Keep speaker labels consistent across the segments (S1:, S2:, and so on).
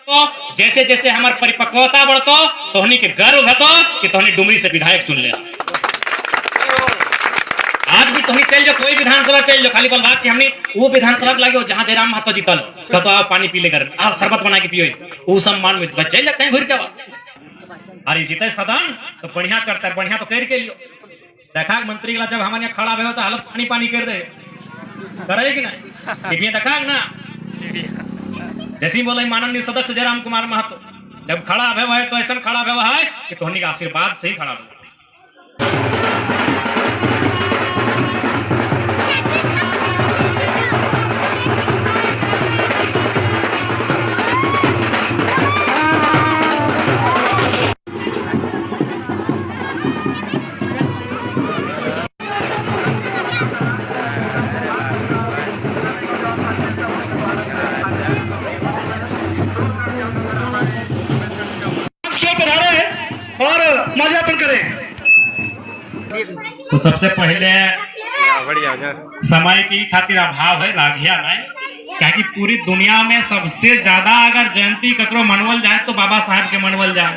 S1: तो जैसे जैसे हमार परिपक्वता बढ़तो तोहनी के गर्व भतो कि तोहनी डुमरी से विधायक चुन ले। आज भी तोहनी चल जो कोई विधानसभा चल जो खाली बलवाद कि हमने वो विधानसभा लागे जहां जयराम महतो जीतल तो आओ पानी पी ले कर आओ शरबत बना के पियो वो सम्मान में चल जाते हैं घुर के। अरे जीते सदन तो बढ़िया करता है, बढ़िया तो कर के लियो। देखा मंत्री के जब हमारे खड़ा हुए तो हालत पानी पानी कर दे करे कि नहीं देखा ना। जैसे बोले माननीय सदस्य जयराम कुमार महतो जब खड़ा हुआ है तो ऐसा खड़ा हुआ है कि तोहनी का आशीर्वाद से ही खड़ा हुआ।
S2: और माल्यार्पण करें।
S1: तो सबसे पहले समय की खातिर अभाव है लाघिया में क्या कि पूरी दुनिया में सबसे ज्यादा अगर जयंती ककरो मनवल जाए तो बाबा साहब के मनवल जाए।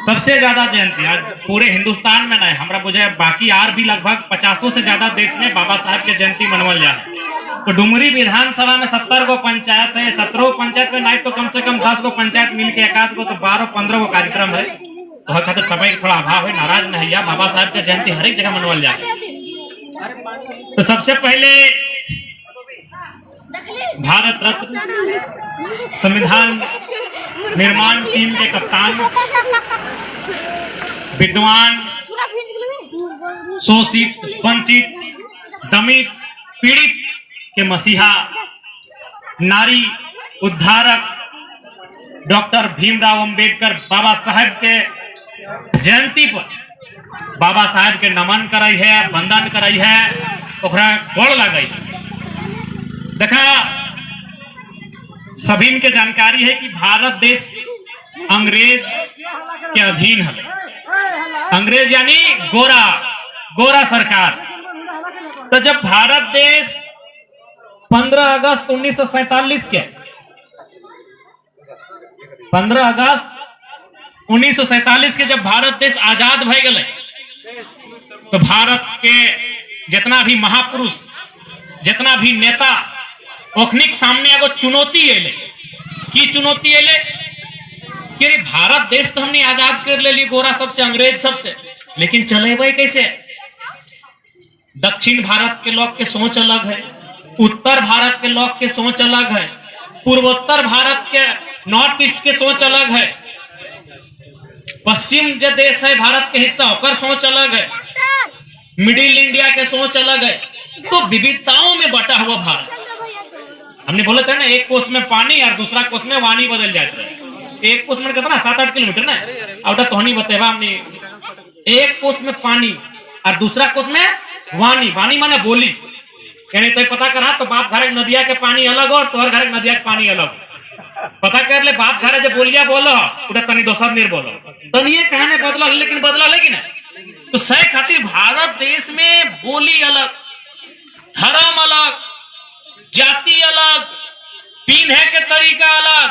S1: सबसे ज्यादा जयंती आज पूरे हिंदुस्तान में नहीं हमरा बुझे बाकी और भी लगभग 50 से ज्यादा देश में बाबा साहब के जयंती मनवल जाए। तो डुमरी विधानसभा में 70 गो पंचायत है, 17 पंचायत में नहीं तो कम से कम 10 गो पंचायत मिलके एकाध गो तो 12-15 गो कार्यक्रम है। तो हर खातिर समय थोड़ा अभाव है, नाराज नहीं है। बाबा साहब के जयंती हर एक जगह मनवल जाए। तो सबसे पहले भारत रत्न संविधान निर्माण टीम के कप्तान विद्वान शोषित वंचित दमित पीड़ित के मसीहा नारी उद्धारक डॉक्टर भीमराव अंबेडकर बाबा साहब के जयंती पर बाबा साहब के नमन कराई है, वंदन कराई है, ओकरा गोड़ लगाई। देखा सभी के जानकारी है कि भारत देश अंग्रेज के अधीन है। अंग्रेज यानी गोरा सरकार। तो जब भारत देश 15 अगस्त 1947 के 15 अगस्त 1947 के जब भारत देश आजाद भय गए तो भारत के जितना भी महापुरुष जितना भी नेता ओखनिक सामने एगो चुनौती अले। की चुनौती अले कि भारत देश तो हमने आजाद कर ले ली गोरा सबसे अंग्रेज सबसे, लेकिन चलेबे कैसे? दक्षिण भारत के लोग के सोच अलग है, उत्तर भारत के लोग के सोच अलग है, पूर्वोत्तर भारत के नॉर्थ ईस्ट के सोच अलग है, पश्चिम जो देश है भारत के हिस्सा होकर सोच अलग है, मिडिल इंडिया के सोच अलग है। तो विविधताओं में बटा हुआ भारत। हमने बोला था ना एक कोस में पानी और दूसरा कोस में वाणी बदल जाता है। एक कोस में कितना 7-8 किलोमीटर ना अब तो नहीं बतेवा हमने। एक कोस में पानी और दूसरा कोस में वाणी माने बोली। यानी तो पता करा तो बाप घर नदिया के पानी अलग और तोहर घर नदिया के पानी अलग। पता कर ले बाप घर जो बोलिया बोलो उठा तनी दोसर नहीं बोलो तनिए कहने बदला लेकिन बदला लेकिन तो सही खातिर भारत देश में बोली अलग, धर्म अलग, जाति अलग, पीने के तरीका अलग,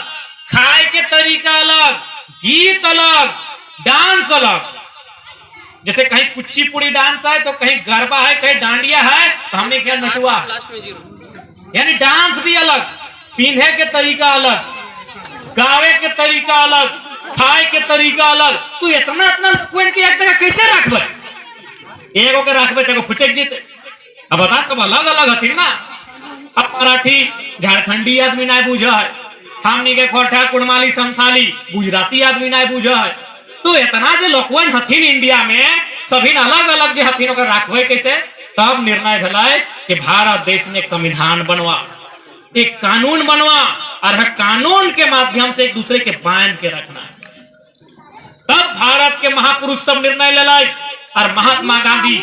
S1: खाए के तरीका अलग, गीत अलग, डांस अलग। जैसे कहीं कुचिपुड़ी डांस है तो कहीं गरबा है, कहीं डांडिया है तो हमने क्या नटुआ। यानी डांस भी अलग, पीने के तरीका अलग, गावे के तरीका अलग, खाए के तरीका अलग। तू इतना पॉइंट की एक जगह कैसे रखबे? एगो के रखबे तो फुचक जीते। अब बता सब अलग अलग हथिन ना। अब मराठी झारखंडी आदमी नहीं बुझा है, हमनी के खोटा कुड़माली संथाली गुजराती आदमी नहीं बुझा है। तो इतना जो लोकवन हथिन इंडिया में सभी अलग अलग जो हथिन ओकर रखबे कैसे? तब निर्णय भेला कि भारत देश में एक संविधान बनवा, एक कानून बनवा और कानून के माध्यम से एक दूसरे के बांध के रखना है। तब भारत के महापुरुष सब निर्णय ले लाए और महात्मा गांधी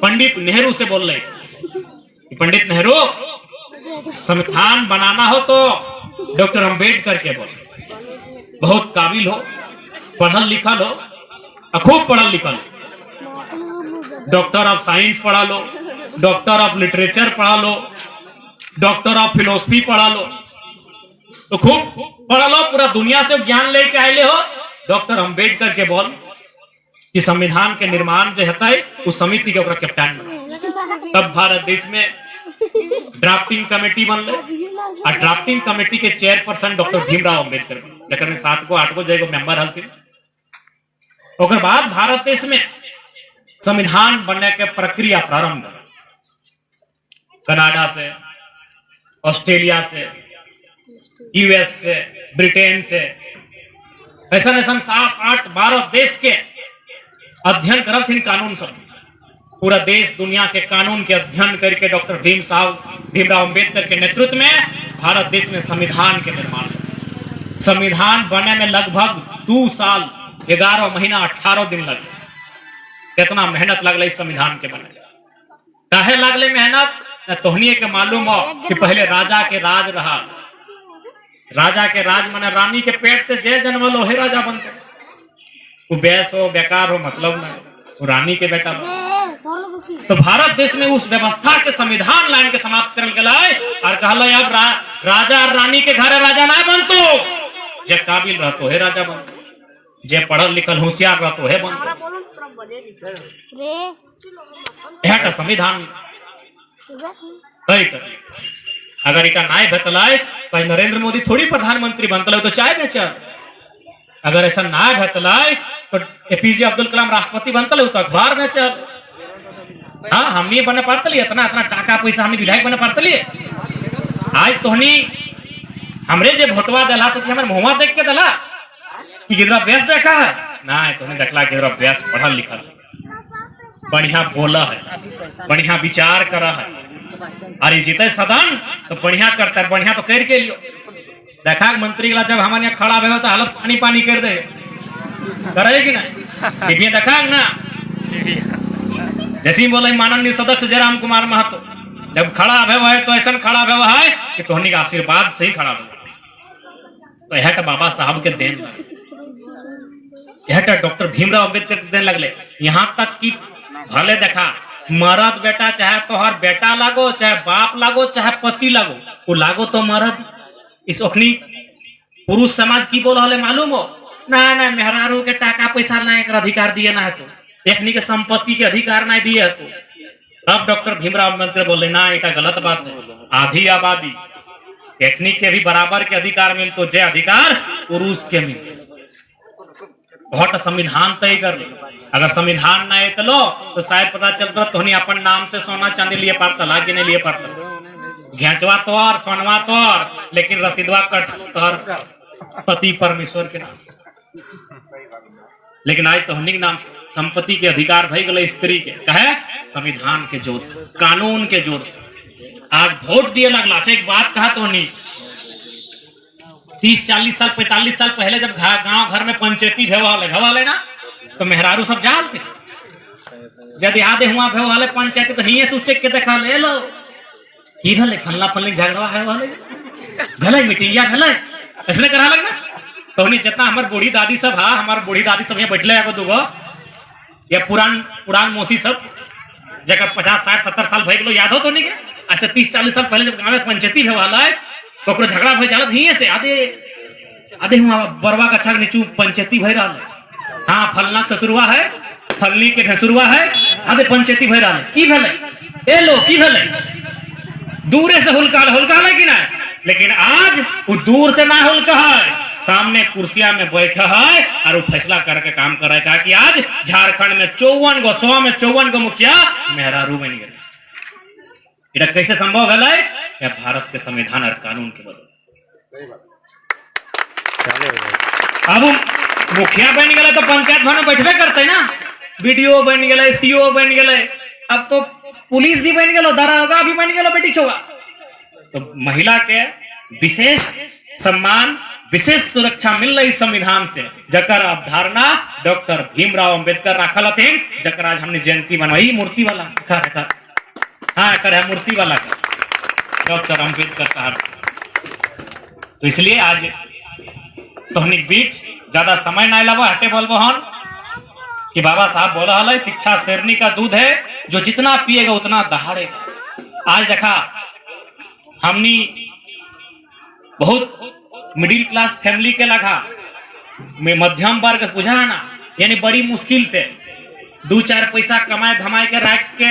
S1: पंडित नेहरू से बोल रहे पंडित नेहरू संविधान बनाना हो तो डॉक्टर अंबेडकर के बोले। बहुत काबिल हो, पढ़ल लिखल हो, खूब पढ़ल लिखल हो, डॉक्टर ऑफ साइंस पढ़ा लो, डॉक्टर ऑफ लिटरेचर पढ़ा लो, डॉक्टर ऑफ फिलोसफी पढ़ा लो, तो खूब पढ़ लो, पूरा दुनिया से ज्ञान लेके आए हो। डॉक्टर अम्बेडकर के बोल कि संविधान के निर्माण जो होता है उस समिति के ऊपर कैप्टन बने। तब भारत देश में ड्राफ्टिंग कमेटी बनले और ड्राफ्टिंग कमेटी के चेयरपर्सन डॉक्टर भीमराव अम्बेडकर, जकर 7 को 8 को जो मेंबर हलथिन। ओकर बाद भारत देश में संविधान बनने के प्रक्रिया प्रारंभ है। कनाडा से, ऑस्ट्रेलिया से, यूएस से, ब्रिटेन से, ऐसा 7, 8, 12 देश के अध्ययन करल थी कानून सब। पूरा देश दुनिया के कानून के अध्ययन करके डॉक्टर भीमराव अम्बेडकर के नेतृत्व में भारत देश में संविधान के निर्माण। संविधान बनने में लगभग 2 साल 11 महीना 18 दिन लगे। कितना मेहनत लगल इस संविधान के बने। काहे लगले मेहनत? तोहनिए के मालूम हो कि पहले राजा के राज रहा। राजा के राज माने रानी के पेट से जे जन्मल हो राजा बनते। वो बेस हो बेकार हो मतलब नहीं, वो रानी के बेटा बन। तो भारत देश में उस व्यवस्था के संविधान लाइन के समाप्त करल गए और कहल अब राजा और रानी के घर राजा ना बनतो, जे काबिल रहतो है राजा बनतो, जे पढ़ल लिखल होशियार रहतो है बनतो। यह संविधान तय कर। अगर इका नाय भेटलाय तो नरेंद्र मोदी थोड़ी प्रधानमंत्री बनतल तो चाय बेचल। अगर ऐसा ना भेटलाय तो एपीजे अब्दुल कलाम राष्ट्रपति बनतल तो अखबार बेचल। हाँ, हमनी बने पारतली इतना इतना टाका पैसा हमनी विधायक बने पारतली। आज तोहनी हमरे जे भोटवा दला तो हमर मुहवा देख के दला कि गिदरा बेस देखा है ना, तोहनी देखला गिदरा बेस पढ़ल लिखल, बढ़िया बोला है, बढ़िया विचार करा है। अरे जीते सदन तो बढ़िया करता है, बढ़िया तो कर के लियो। देखा मंत्री जब हमारे यहाँ खड़ा हो तो हालत पानी पानी कर दे करेगी ना। टीवी देखा ना, जैसे ही बोले माननीय सदस्य जयराम कुमार महतो जब खड़ा है तो ऐसा खड़ा है कि तोहनी का आशीर्वाद से ही खड़ा हो। तो यह तो बाबा साहब के देन लगे, यह तो डॉक्टर भीमराव अम्बेडकर के देन लगले। यहाँ तक कि भले देखा मर्द बेटा चाहे तोहर बेटा लागो, चाहे बाप लागो, चाहे पति लागो, वो लागो तो मर्द। इस ओखनी पुरुष समाज की बोल हले मालूम हो ना, मेहरारू के टाका पैसा ना एक अधिकार दिए ना है तो एकनी के संपत्ति के अधिकार ना दिए है तो। अब डॉक्टर भीमराव अम्बेडकर बोले ना, एक गलत बात है। आधी आबादी एकनी के भी बराबर के अधिकार मिल तो जे अधिकार पुरुष के मिल। बहुत संविधान तय कर ले। अगर संविधान ना है तो शायद पता चलता तो अपन नाम से सोना चांदी लिए पारता, लागे नहीं लिए पारता। घेचवा तोर सोनवा तोर, लेकिन रसीदवा कट तोर पति परमेश्वर के नाम। लेकिन आज तोहनी के नाम संपत्ति के अधिकार भई गए स्त्री के, कहे संविधान के जोर से, कानून के जोर से। आज वोट दिए लगला। एक बात कहा तोहनी 30-40 साल 45 साल पहले जब गांव घर में पंचायती भेवाले ना तो मेहरारू सब जाल थे। जब याद हुआ भेवाले पंचायती तो हिये से उचक के देखा ले लो की भले फल्ला फल्ली झगड़ा है वाले भले मिटिया भले ऐसे करा लगना। तो जितना हमार बूढ़ी दादी सब है, हमार बूढ़ी दादी सब यहाँ बैठले एगो दूगो या पुरान मौसी सब जगह 50, 60, 70 साल भई गलो याद हो तो नहीं के। ऐसे 30-40 साल पहले जब गाँव में पंचायती भेवाला तो झगड़ा भई जाला हिये से आधे हुआ बरवा का छक नीचू पंचायती भई रहा है। हाँ, फलना ससुरवा है, फलनी के भैंसुरवा है, आधे पंचायती भई रहा है। की भले ए लो की भले दूरे से हुलका है कि ना। लेकिन आज वो दूर से ना हुलका है, सामने कुर्सिया में बैठा है और वो फैसला करके काम कर रहा है कि आज झारखंड में 54 गो 100 में 54 गो मुखिया मेहरारू बन गए। इधर कैसे संभव है? या भारत के संविधान और कानून के बदले। अब मुखिया बन गए तो पंचायत भवन में बैठबे करते ना, बीडीओ बन गए, सीओ बन गए, अब तो पुलिस भी बन गए, दरोगा भी बन गए बेटी छोड़ा। तो महिला के विशेष सम्मान, विशेष सुरक्षा मिल रही संविधान से, जकर अवधारणा डॉक्टर भीमराव अम्बेडकर रखल हथिन, जकर आज हमने जयंती मनवाई मूर्ति वाला। हाँ, कर है मूर्ति वाला का डॉक्टर अम्बेडकर साहब। तो इसलिए आज तोहनी बीच ज्यादा समय ना लगा, हटे बोलबो हन कि बाबा साहब बोला है शिक्षा शेरनी का दूध है, जो जितना पिएगा उतना दहाड़ेगा। आज देखा हमनी बहुत मिडिल क्लास फैमिली के लगा में मध्यम वर्ग बुझा ना, यानी बड़ी मुश्किल से 2-4 पैसा कमाए धमाए के रख के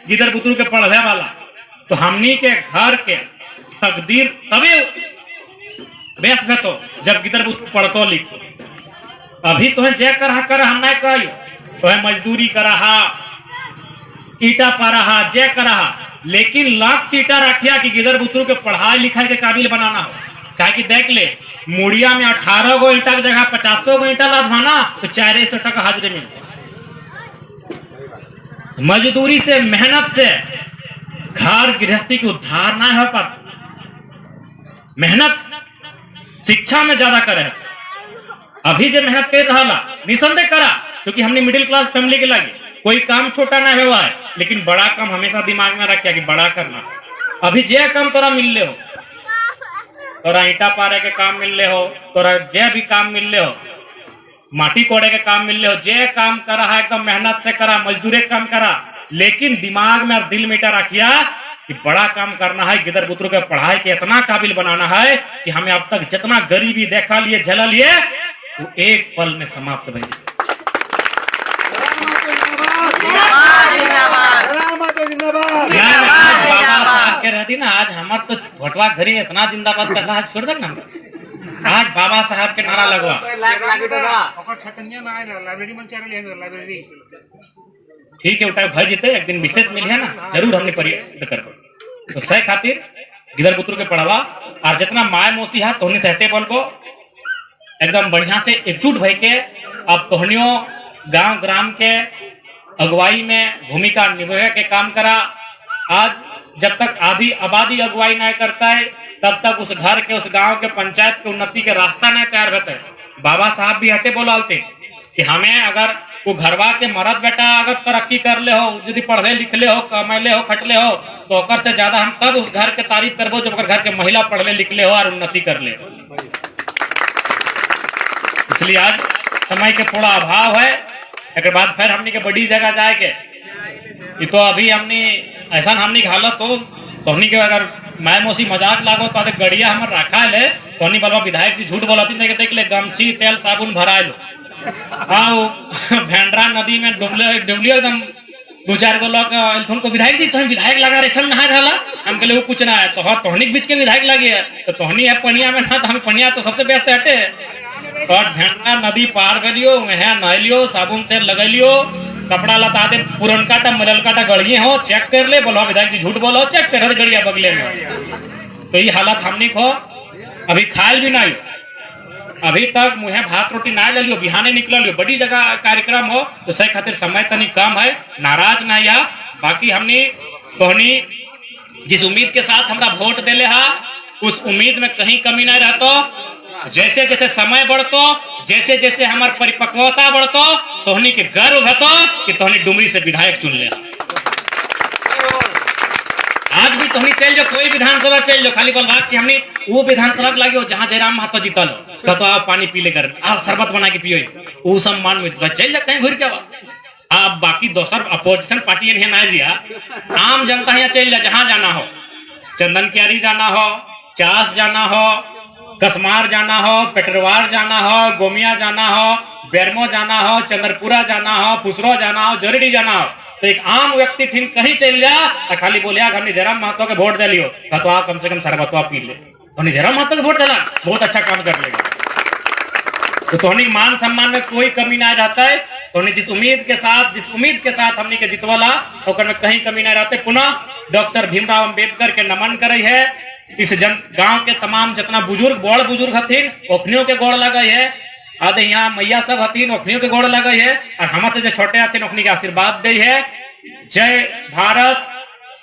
S1: गिदर बुतरू के पढ़वे वाला, तो हमनी के घर के तकदीर तबे बेस में तो जब गिदर बुतरू पढ़तो लिखतो। अभी तो जे कर हम नहीं कहियो, तो है मजदूरी करा, ईटा पा जे करा, लेकिन लाख चीटा रखिया कि गिदर बुतरू के पढ़ाई लिखाई के काबिल बनाना हो। काहे कि देख ले, मुड़िया में 18 गो ईटा की जगह 50 गो ईटा लादवाना तो 400 टका हाजिरी मिलता। मजदूरी से मेहनत से घर गृहस्थी की उद्धार ना हो पाता। मेहनत शिक्षा में ज्यादा करे, अभी जे मेहनत कर रहा निसंदेह करा, क्योंकि हमने मिडिल क्लास फैमिली के लगे कोई काम छोटा ना हुआ है, लेकिन बड़ा काम हमेशा दिमाग में रखिया कि बड़ा करना। अभी जे काम तोरा मिल ले हो, तोरा ईटा पारे के काम मिल ले हो, तोरा जे भी काम मिल ले हो, माटी कोड़े के काम मिल ले हो, जे काम करा है एकदम मेहनत से करा, मजदूरी काम करा, लेकिन दिमाग में और दिल में ईटा रखिया कि बड़ा काम करना है। गिदर बुतरू के पढ़ाई के इतना काबिल बनाना है कि हमें अब तक जितना गरीबी देखा लिए झेला लिए वो एक पल में समाप्त हो जाए। के रहती ना, आज हमार तो भोटवा घरी इतना जिंदाबाद करना, आज छोड़ देना, आज बाबा साहब के नारा लगवा। ठीक है, उठा भर जीते एक दिन विशेष मिल है ना, जरूर हमने प्रयत्न कर। तो सह खातिर गिदर बुतरू के पढ़वा और जितना माय मौसी है तोहनी सहते बोल को एकदम बढ़िया से एकजुट भई के अब तोहनियों गांव ग्राम के अगुवाई में भूमिका निभाए के काम करा। आज जब तक आधी आबादी अगुवाई नहीं करता है, तब तक उस घर के उस गांव के पंचायत के उन्नति के रास्ता नहीं तैयार होता है। बाबा साहब भी हटे बोलाते कि हमें अगर वो घरवा के मर्द बेटा अगर तरक्की कर ले हो, यदि पढ़ले लिखले हो, कमैले हो, खटले हो, तो ओकर से ज्यादा हम तब उस घर के तारीफ करबो जब घर के महिला पढ़ले लिखले हो और उन्नति कर ले। इसलिए आज समय के थोड़ा अभाव है, एक बाद फिर हमने के बड़ी जगह जाए के तो अभी हमने ऐसा हमने हालत हो तो हमने के अगर माय मौसी मजाक लागो तो गड़िया हमार रखा ले तो हमने बोलवा विधायक जी झूठ बोलती नहीं, देख ले गमछी तेल साबुन भरा लो। हाँ भेंडरा नदी में डुबलियो एकदम 2-4 गो लोग तुमको विधायक जी तुम्हें विधायक लगा रेशन नहा रहा, हम कहले वो कुछ ना है, तो हाँ तोहनी बीच के विधायक लगे है, तो तोहनी है पनिया में ना, तो हम पनिया तो सबसे बेस्ट हटे। और भेंडरा नदी पार कर लियो, वहाँ नह लियो, साबुन तेल लगा लियो, कपड़ा लता दे पुरनका टा मललका टा गड़िए हो, चेक कर ले, बोलो विधायक जी झूठ बोलो, चेक कर गड़िया बगले में। तो ये हालत हमने को अभी खायल भी नहीं, अभी तक मुहे भात रोटी ना ले लियो, बिहाने निकल लियो, बड़ी जगह कार्यक्रम हो तो सही खातिर समय तनी कम है, नाराज ना या। बाकी हमने तोहनी जिस उम्मीद के साथ हमरा वोट देले हा उस उम्मीद में कहीं कमी नहीं रहतो। जैसे जैसे समय बढ़तो, जैसे जैसे हमार परिपक्वता बढ़तो, तोहनी के गर्व भतो कि तोहनी डुमरी से विधायक चुन ले। आज भी तोहनी चल जो, कोई विधानसभा चल जो, खाली बोलवा कि हमने वो विधानसभा लगे हो जहाँ जयराम महतो जीतल हो, तो आओ पानी पी ले कर, आओ शरबत बना के पियो, वो सम्मान में चल जा कहीं घूर के। अब बाकी दोसर अपोजिशन पार्टी यहाँ ना दिया, आम जनता यहाँ चल जा, जहाँ जाना हो, चंदन क्यारी जाना हो, चास जाना हो, कसमार जाना हो, पेटरवार जाना हो, गोमिया जाना हो, बेरमो जाना हो, चंद्रपुरा जाना हो, फुसरो जाना हो, जोरीडी जाना हो, तो एक आम व्यक्ति ठीक कहीं चल जा तो खाली बोलिया हमने जयराम महतो के वोट दे लियो, तो आप कम से कम शरबतवा पी ले, तो जयराम महतो के वोट दिला बहुत अच्छा काम कर लेगा। तो तोहनी मान सम्मान में कोई कमी नहीं रहता है। तोहनी जिस उम्मीद के साथ हमने के जितवाला ओकर में कहीं कमी नहीं रहते। पुनः डॉक्टर भीमराव अंबेडकर के नमन करे है। इस गांव के तमाम जितना बुजुर्ग बड़ बुजुर्ग हथिन ओखनियों के गोड़ लगे है, आधे यहाँ मैया सब हथिन ओखनियों के गोड़ लगे है, और हमारे से जो छोटे हथिन ओखनी के आशीर्वाद दे है। जय भारत,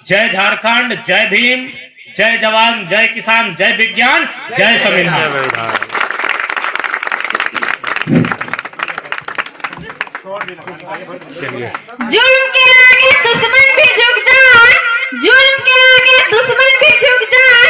S1: जय झारखंड, जय भीम, जय जवान, जय किसान, जय विज्ञान, जय संविधान।
S3: जुल्म के आगे दुश्मन भी झुक जाए, जुल्म के आगे दुश्मन भी झुक जाए।